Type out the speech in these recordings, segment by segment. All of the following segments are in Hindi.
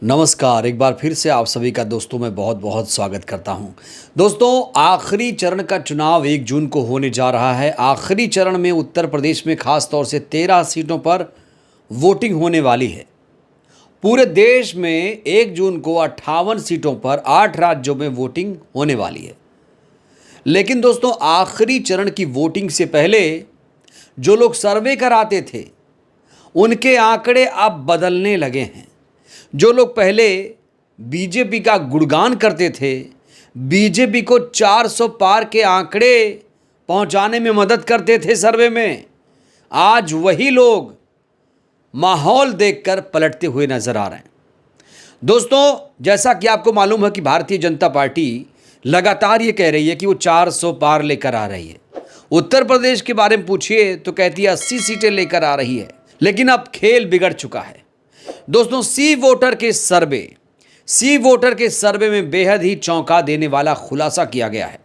नमस्कार, एक बार फिर से आप सभी का दोस्तों मैं बहुत बहुत स्वागत करता हूं। दोस्तों, आखिरी चरण का चुनाव 1 जून को होने जा रहा है। आखिरी चरण में उत्तर प्रदेश में खास तौर से 13 सीटों पर वोटिंग होने वाली है। पूरे देश में 1 जून को 58 सीटों पर 8 राज्यों में वोटिंग होने वाली है। लेकिन दोस्तों, आखिरी चरण की वोटिंग से पहले जो लोग सर्वे कराते थे उनके आंकड़े अब बदलने लगे हैं। जो लोग पहले बीजेपी का गुणगान करते थे, बीजेपी को 400 पार के आंकड़े पहुंचाने में मदद करते थे सर्वे में, आज वही लोग माहौल देखकर पलटते हुए नजर आ रहे हैं। दोस्तों, जैसा कि आपको मालूम है कि भारतीय जनता पार्टी लगातार ये कह रही है कि वो 400 पार लेकर आ रही है। उत्तर प्रदेश के बारे में पूछिए तो कहती है 80 सीटें लेकर आ रही है। लेकिन अब खेल बिगड़ चुका है। दोस्तों, सी वोटर के सर्वे में बेहद ही चौंका देने वाला खुलासा किया गया है।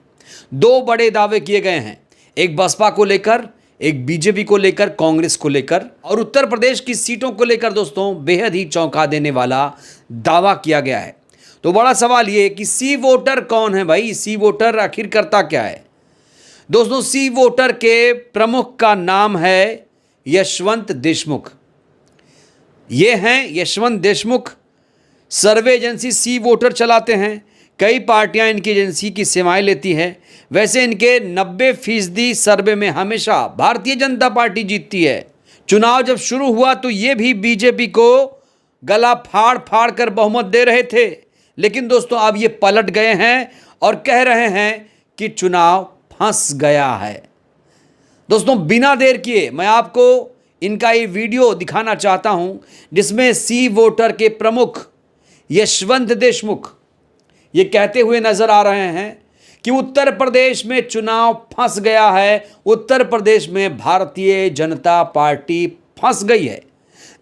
2 बड़े दावे किए गए हैं, एक बसपा को लेकर, एक बीजेपी को लेकर, कांग्रेस को लेकर, और उत्तर प्रदेश की सीटों को लेकर दोस्तों बेहद ही चौंका देने वाला दावा किया गया है। तो बड़ा सवाल ये कि सी वोटर कौन है भाई? सी वोटर आखिर करता क्या है? दोस्तों, सी वोटर के प्रमुख का नाम है यशवंत देशमुख। ये हैं यशवंत देशमुख। सर्वे एजेंसी सी वोटर चलाते हैं। कई पार्टियां इनकी एजेंसी की सेवाएं लेती हैं। वैसे इनके 90% सर्वे में हमेशा भारतीय जनता पार्टी जीतती है। चुनाव जब शुरू हुआ तो ये भी बीजेपी को गला फाड़ फाड़ कर बहुमत दे रहे थे। लेकिन दोस्तों, अब ये पलट गए हैं और कह रहे हैं कि चुनाव फंस गया है। दोस्तों, बिना देर किए मैं आपको इनका ये वीडियो दिखाना चाहता हूं, जिसमें सी वोटर के प्रमुख यशवंत देशमुख ये कहते हुए नजर आ रहे हैं कि उत्तर प्रदेश में चुनाव फंस गया है, उत्तर प्रदेश में भारतीय जनता पार्टी फंस गई है।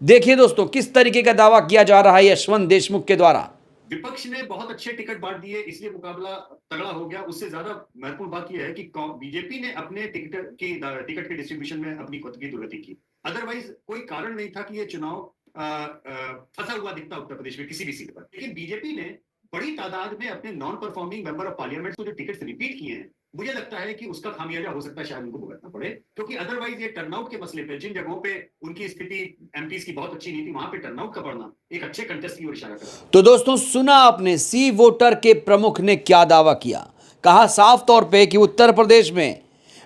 देखिए दोस्तों, किस तरीके का दावा किया जा रहा है यशवंत देशमुख के द्वारा। विपक्ष ने बहुत अच्छे टिकट बांट दिए, इसलिए मुकाबला तगड़ा हो गया। उससे ज्यादा महत्वपूर्ण बात यह है कि बीजेपी ने अपने टिकट के डिस्ट्रीब्यूशन में अपनी खुद की दुर्गति की। अदरवाइज कोई कारण नहीं था कि ये चुनाव फंसा हुआ दिखता उत्तर प्रदेश में किसी भी सीट पर। लेकिन बीजेपी ने बड़ी तादाद में अपने non performing member of parliament को जो टिकट रिपीट किए हैं, मुझे लगता है कि उसका खामियाजा हो सकता है शायद उनको भुगतना पड़े, क्योंकि अदरवाइज ये टर्नआउट के मसले पे, जिन जगहों पे उनकी स्थिति एमपीज की बहुत अच्छी नहीं थी, वहां पे टर्नआउट का बढ़ना एक अच्छे कंटेस्ट की ओर इशारा करता है। तो दोस्तों, सुना आपने सी वोटर के प्रमुख ने क्या दावा किया। कहा साफ तौर पे कि उत्तर प्रदेश में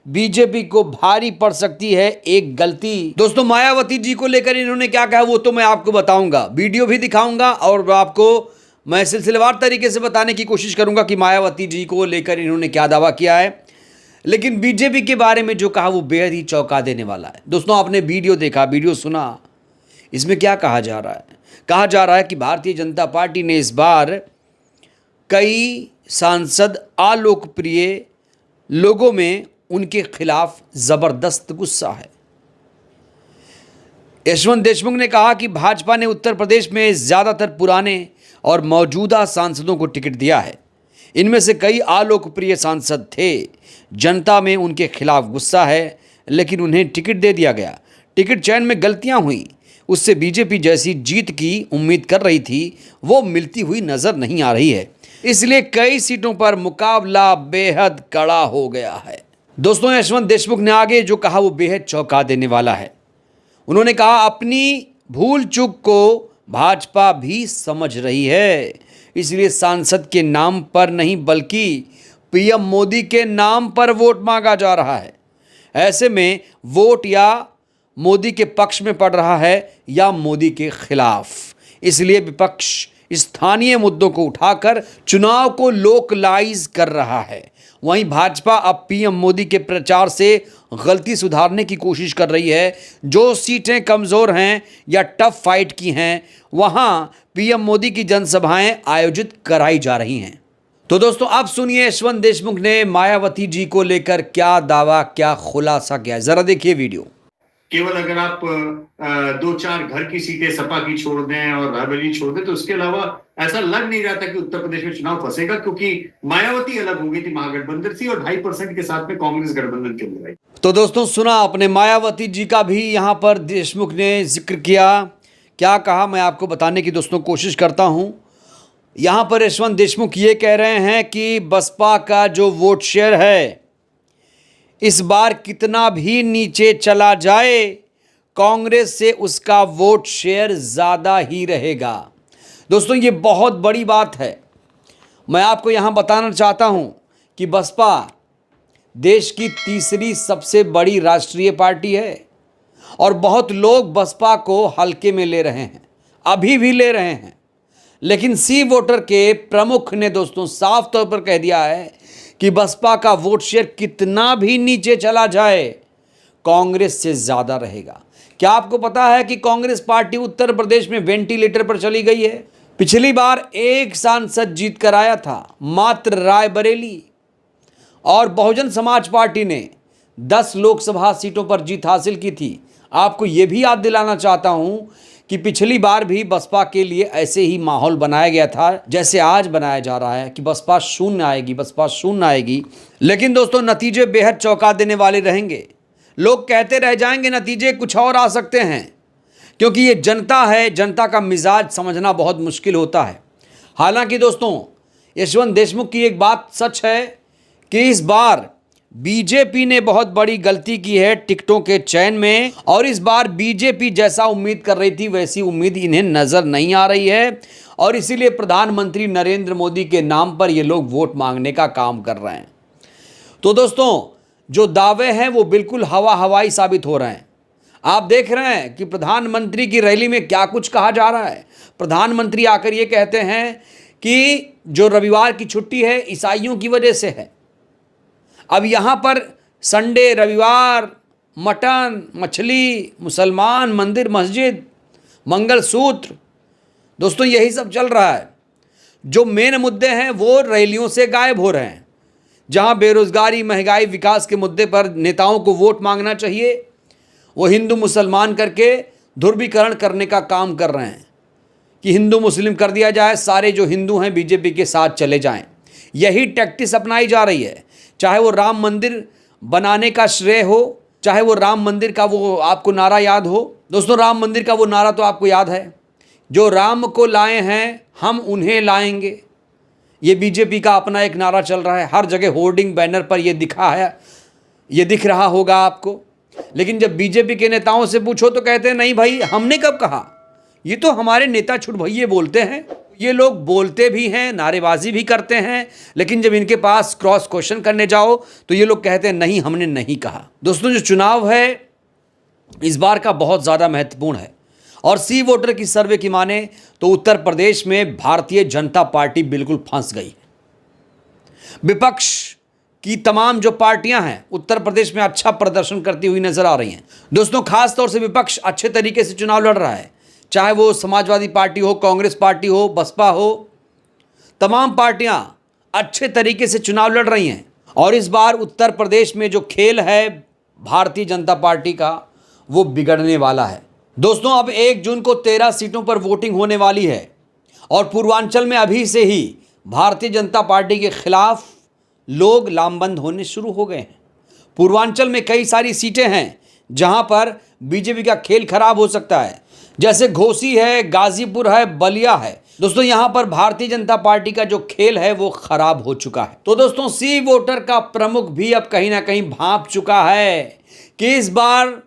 बीजेपी को भारी पड़ सकती है एक गलती। दोस्तों, मायावती जी को लेकर इन्होंने क्या कहा वो तो मैं आपको बताऊंगा, वीडियो भी दिखाऊंगा और आपको मैं सिलसिलेवार तरीके से बताने की कोशिश करूंगा कि मायावती जी को लेकर इन्होंने क्या दावा किया है। लेकिन बीजेपी के बारे में जो कहा वो बेहद ही चौंका देने वाला है। दोस्तों, आपने वीडियो देखा, वीडियो सुना, इसमें क्या कहा जा रहा है? कहा जा रहा है कि भारतीय जनता पार्टी ने इस बार कई सांसद अलोकप्रिय लोगों में उनके खिलाफ जबरदस्त गुस्सा है। यशवंत देशमुख ने कहा कि भाजपा ने उत्तर प्रदेश में ज़्यादातर पुराने और मौजूदा सांसदों को टिकट दिया है। इनमें से कई अलोकप्रिय सांसद थे। जनता में उनके खिलाफ गुस्सा है, लेकिन उन्हें टिकट दे दिया गया। टिकट चयन में गलतियां हुई, उससे बीजेपी जैसी जीत की उम्मीद कर रही थी वो मिलती हुई नजर नहीं आ रही है। इसलिए कई सीटों पर मुकाबला बेहद कड़ा हो गया है। दोस्तों, यशवंत देशमुख ने आगे जो कहा वो बेहद चौंका देने वाला है। उन्होंने कहा अपनी भूल चूक को भाजपा भी समझ रही है, इसलिए सांसद के नाम पर नहीं बल्कि पीएम मोदी के नाम पर वोट मांगा जा रहा है। ऐसे में वोट या मोदी के पक्ष में पड़ रहा है या मोदी के खिलाफ। इसलिए विपक्ष स्थानीय मुद्दों को उठाकर चुनाव को लोकलाइज कर रहा है। वहीं भाजपा अब पीएम मोदी के प्रचार से गलती सुधारने की कोशिश कर रही है। जो सीटें कमज़ोर हैं या टफ फाइट की हैं, वहां पीएम मोदी की जनसभाएं आयोजित कराई जा रही हैं। तो दोस्तों, अब सुनिए यशवंत देशमुख ने मायावती जी को लेकर क्या दावा, क्या खुलासा किया। जरा देखिए वीडियो। केवल अगर आप 2-4 घर की सीटें सपा की छोड़ दें और रायबरेली छोड़ दें, तो उसके अलावा ऐसा लग नहीं रहा था कि उत्तर प्रदेश में चुनाव फंसेगा, क्योंकि मायावती अलग हो गई थी, महागठबंधन थी और 2.5% के साथ में कांग्रेस गठबंधन के अंदर आई। तो दोस्तों, सुना आपने, मायावती जी का भी यहां पर देशमुख ने जिक्र किया क्या कहा मैं आपको बताने की दोस्तों कोशिश करता हूं। यहां पर यशवंत देशमुख ये कह रहे हैं कि बसपा का जो वोट शेयर है इस बार कितना भी नीचे चला जाए, कांग्रेस से उसका वोट शेयर ज़्यादा ही रहेगा। दोस्तों ये बहुत बड़ी बात है। मैं आपको यहां बताना चाहता हूं कि बसपा देश की तीसरी सबसे बड़ी राष्ट्रीय पार्टी है और बहुत लोग बसपा को हल्के में ले रहे हैं, अभी भी ले रहे हैं। लेकिन सी वोटर के प्रमुख ने दोस्तों साफ तौर पर कह दिया है कि बसपा का वोट शेयर कितना भी नीचे चला जाए कांग्रेस से ज़्यादा रहेगा। क्या आपको पता है कि कांग्रेस पार्टी उत्तर प्रदेश में वेंटिलेटर पर चली गई है? पिछली बार एक सांसद जीत कर आया था, मात्र रायबरेली, और बहुजन समाज पार्टी ने 10 लोकसभा सीटों पर जीत हासिल की थी। आपको यह भी याद दिलाना चाहता हूं कि पिछली बार भी बसपा के लिए ऐसे ही माहौल बनाया गया था जैसे आज बनाया जा रहा है कि बसपा शून्य आएगी, बसपा शून्य आएगी। लेकिन दोस्तों नतीजे बेहद चौंका देने वाले रहेंगे। लोग कहते रह जाएंगे नतीजे कुछ और आ सकते हैं, क्योंकि ये जनता है, जनता का मिजाज समझना बहुत मुश्किल होता है। हालांकि दोस्तों यशवंत देशमुख की एक बात सच है कि इस बार बीजेपी ने बहुत बड़ी गलती की है टिकटों के चयन में, और इस बार बीजेपी जैसा उम्मीद कर रही थी वैसी उम्मीद इन्हें नजर नहीं आ रही है, और इसीलिए प्रधानमंत्री नरेंद्र मोदी के नाम पर ये लोग वोट मांगने का काम कर रहे हैं। तो दोस्तों जो दावे हैं वो बिल्कुल हवाई साबित हो रहे हैं। आप देख रहे हैं कि प्रधानमंत्री की रैली में क्या कुछ कहा जा रहा है। प्रधानमंत्री आकर ये कहते हैं कि जो रविवार की छुट्टी है ईसाइयों की वजह से है। अब यहाँ पर संडे, रविवार, मटन, मछली, मुसलमान, मंदिर, मस्जिद, मंगलसूत्र, दोस्तों यही सब चल रहा है। जो मेन मुद्दे हैं वो रैलियों से गायब हो रहे हैं। जहाँ बेरोजगारी, महंगाई, विकास के मुद्दे पर नेताओं को वोट मांगना चाहिए, वो हिंदू मुसलमान करके ध्रुवीकरण करने का काम कर रहे हैं कि हिंदू मुस्लिम कर दिया जाए, सारे जो हिंदू हैं बीजेपी के साथ चले जाएं। यही टैक्टिस अपनाई जा रही है। चाहे वो राम मंदिर बनाने का श्रेय हो, चाहे वो राम मंदिर का वो आपको नारा याद हो। दोस्तों राम मंदिर का वो नारा तो आपको याद है, जो राम को लाए हैं हम उन्हें लाएंगे। ये बीजेपी का अपना एक नारा चल रहा है। हर जगह होर्डिंग बैनर पर ये दिखा है, ये दिख रहा होगा आपको। लेकिन जब बीजेपी के नेताओं से पूछो तो कहते हैं नहीं भाई हमने कब कहा, ये तो हमारे नेता छुटभइये बोलते हैं। ये लोग बोलते भी हैं, नारेबाजी भी करते हैं, लेकिन जब इनके पास क्रॉस क्वेश्चन करने जाओ तो ये लोग कहते हैं नहीं हमने नहीं कहा। दोस्तों जो चुनाव है इस बार का बहुत ज़्यादा महत्वपूर्ण है, और सी वोटर की सर्वे की माने तो उत्तर प्रदेश में भारतीय जनता पार्टी बिल्कुल फंस गई है। विपक्ष की तमाम जो पार्टियां हैं उत्तर प्रदेश में अच्छा प्रदर्शन करती हुई नजर आ रही हैं। दोस्तों खास तौर से विपक्ष अच्छे तरीके से चुनाव लड़ रहा है, चाहे वो समाजवादी पार्टी हो, कांग्रेस पार्टी हो, बसपा हो, तमाम पार्टियां अच्छे तरीके से चुनाव लड़ रही हैं। और इस बार उत्तर प्रदेश में जो खेल है भारतीय जनता पार्टी का वो बिगड़ने वाला है। दोस्तों अब 1 जून को 13 सीटों पर वोटिंग होने वाली है, और पूर्वांचल में अभी से ही भारतीय जनता पार्टी के खिलाफ लोग लामबंद होने शुरू हो गए हैं। पूर्वांचल में कई सारी सीटें हैं जहां पर बीजेपी का खेल खराब हो सकता है, जैसे घोसी है, गाजीपुर है, बलिया है। दोस्तों यहां पर भारतीय जनता पार्टी का जो खेल है वो खराब हो चुका है। तो दोस्तों सी वोटर का प्रमुख भी अब कहीं ना कहीं भांप चुका है कि इस बार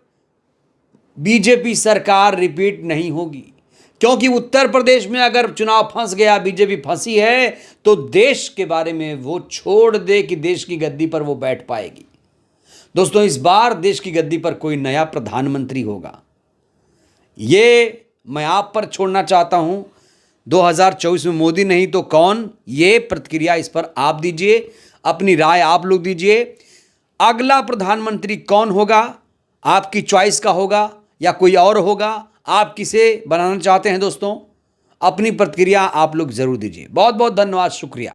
बीजेपी सरकार रिपीट नहीं होगी, क्योंकि उत्तर प्रदेश में अगर चुनाव फंस गया, बीजेपी फंसी है, तो देश के बारे में वो छोड़ दे कि देश की गद्दी पर वो बैठ पाएगी। दोस्तों इस बार देश की गद्दी पर कोई नया प्रधानमंत्री होगा, ये मैं आप पर छोड़ना चाहता हूं। 2024 में मोदी नहीं तो कौन, ये प्रतिक्रिया इस पर आप दीजिए, अपनी राय आप लोग दीजिए। अगला प्रधानमंत्री कौन होगा, आपकी चॉइस का होगा या कोई और होगा? आप किसे बनाना चाहते हैं दोस्तों? अपनी प्रतिक्रिया आप लोग जरूर दीजिए। बहुत बहुत धन्यवाद, शुक्रिया।